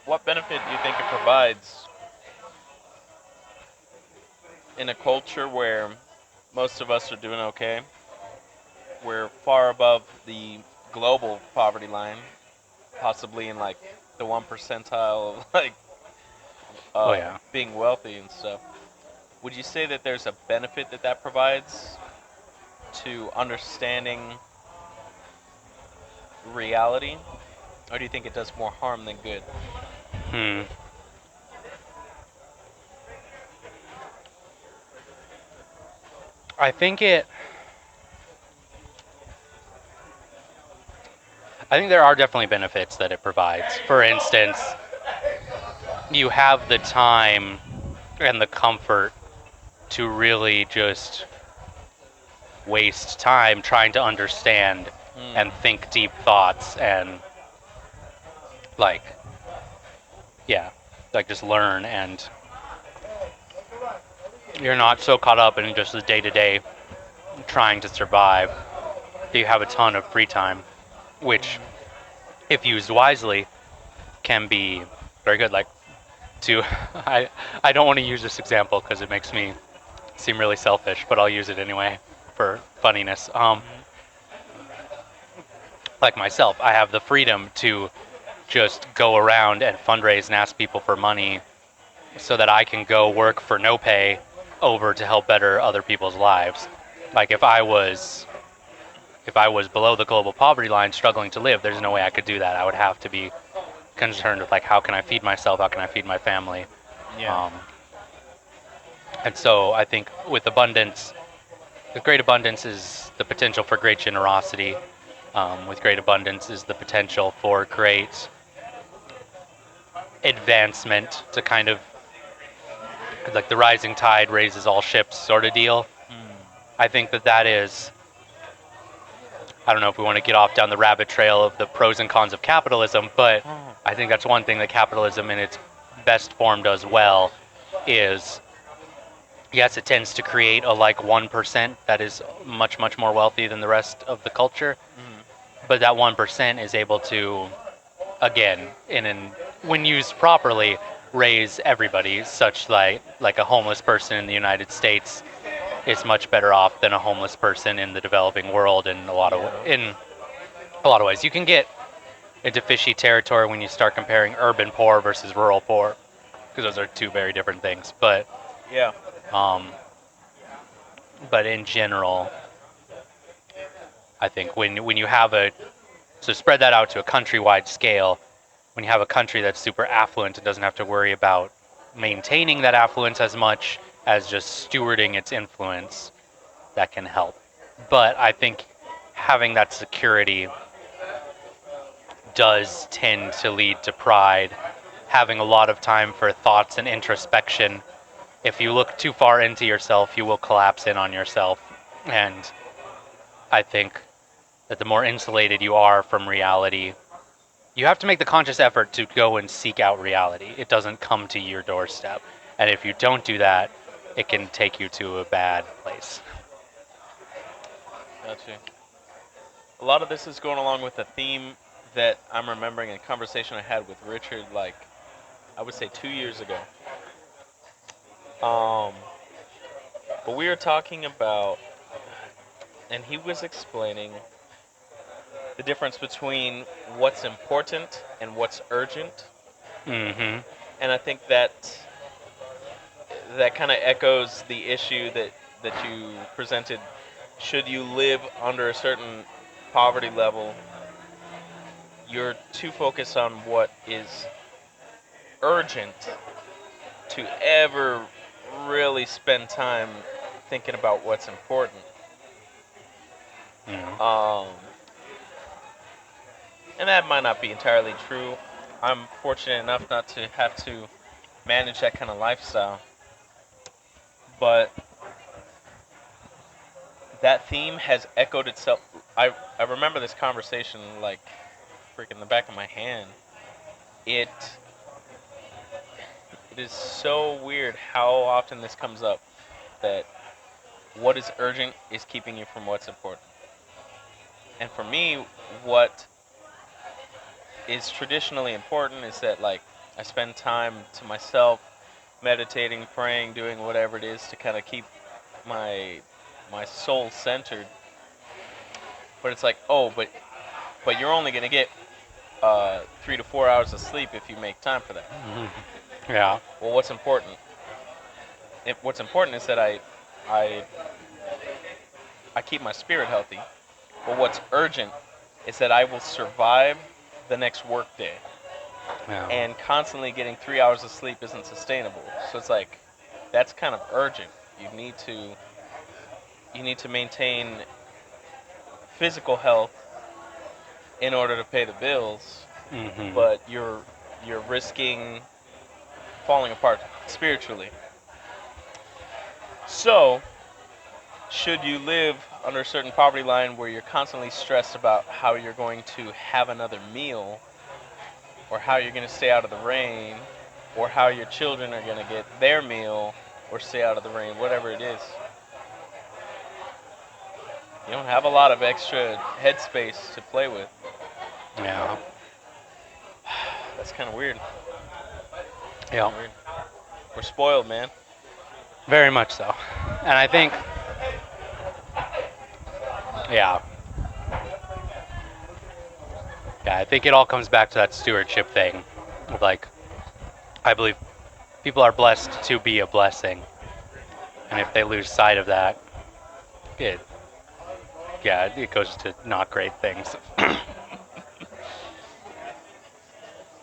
what benefit do you think it provides in a culture where most of us are doing okay? We're far above the global poverty line, possibly in like the 1 percentile of like Oh yeah. being wealthy and stuff. Would you say that there's a benefit that that provides to understanding reality, or do you think it does more harm than good? Hmm. I think it. I think there are definitely benefits that it provides. For instance, you have the time and the comfort to really just waste time trying to understand and Hmm. think deep thoughts and like yeah, like just learn, and you're not so caught up in just the day to day trying to survive that you have a ton of free time, which, Hmm. if used wisely, can be very good. Like to, I don't want to use this example because it makes me seem really selfish, but I'll use it anyway for funniness. Hmm. Like myself, I have the freedom to just go around and fundraise and ask people for money so that I can go work for no pay over to help better other people's lives. Like if I was below the global poverty line struggling to live, there's no way I could do that. I would have to be concerned with like how can I feed myself, how can I feed my family. Yeah. Um, and so I think with great abundance is the potential for great generosity. With great abundance is the potential for great advancement to kind of like the rising tide raises all ships sort of deal. Hmm. I think that is, I don't know if we want to get off down the rabbit trail of the pros and cons of capitalism, but Oh. I think that's one thing that capitalism in its best form does well is, yes, it tends to create a like 1% that is much, much more wealthy than the rest of the culture, Hmm. but that 1% is able to, again, when used properly, raise everybody such like a homeless person in the United States is much better off than a homeless person in the developing world Yeah. in a lot of ways. You can get into fishy territory when you start comparing urban poor versus rural poor, because those are two very different things. Yeah. Um, but in general, I think when you have so spread that out to a countrywide scale, when you have a country that's super affluent and doesn't have to worry about maintaining that affluence as much as just stewarding its influence, that can help. But I think having that security does tend to lead to pride, having a lot of time for thoughts and introspection. If you look too far into yourself, you will collapse in on yourself. And I think that the more insulated you are from reality, you have to make the conscious effort to go and seek out reality. It doesn't come to your doorstep. And if you don't do that, it can take you to a bad place. Gotcha. A lot of this is going along with a theme that I'm remembering a conversation I had with Richard, like I would say 2 years ago. Um, but we were talking about, and he was explaining the difference between what's important and what's urgent, Mm-hmm. and I think that that kind of echoes the issue that you presented. Should you live under a certain poverty level, you're too focused on what is urgent to ever really spend time thinking about what's important. Mm-hmm. Um, and that might not be entirely true. I'm fortunate enough not to have to manage that kind of lifestyle. But that theme has echoed itself. I remember this conversation like freaking the back of my hand. It it is so weird how often this comes up that what is urgent is keeping you from what's important. And for me, what is traditionally important is that like I spend time to myself, meditating, praying, doing whatever it is to kind of keep my my soul centered. But it's like, oh, but you're only gonna get 3 to 4 hours of sleep if you make time for that. Mhm. Yeah. Well, what's important? What's important is that I I keep my spirit healthy. But what's urgent is that I will survive the next workday. Yeah. And constantly getting 3 hours of sleep isn't sustainable. So it's like that's kind of urgent. You need to you need to maintain physical health in order to pay the bills, Hmm. but you're risking falling apart spiritually. So, should you live under a certain poverty line where you're constantly stressed about how you're going to have another meal, or how you're going to stay out of the rain, or how your children are going to get their meal or stay out of the rain, whatever it is, you don't have a lot of extra headspace to play with. Yeah. That's kind of weird. Yeah. Kind of weird. We're spoiled, man. Very much so. And I think, yeah, yeah, I think it all comes back to that stewardship thing. Like, I believe people are blessed to be a blessing, and if they lose sight of that, it, yeah, it goes to not great things.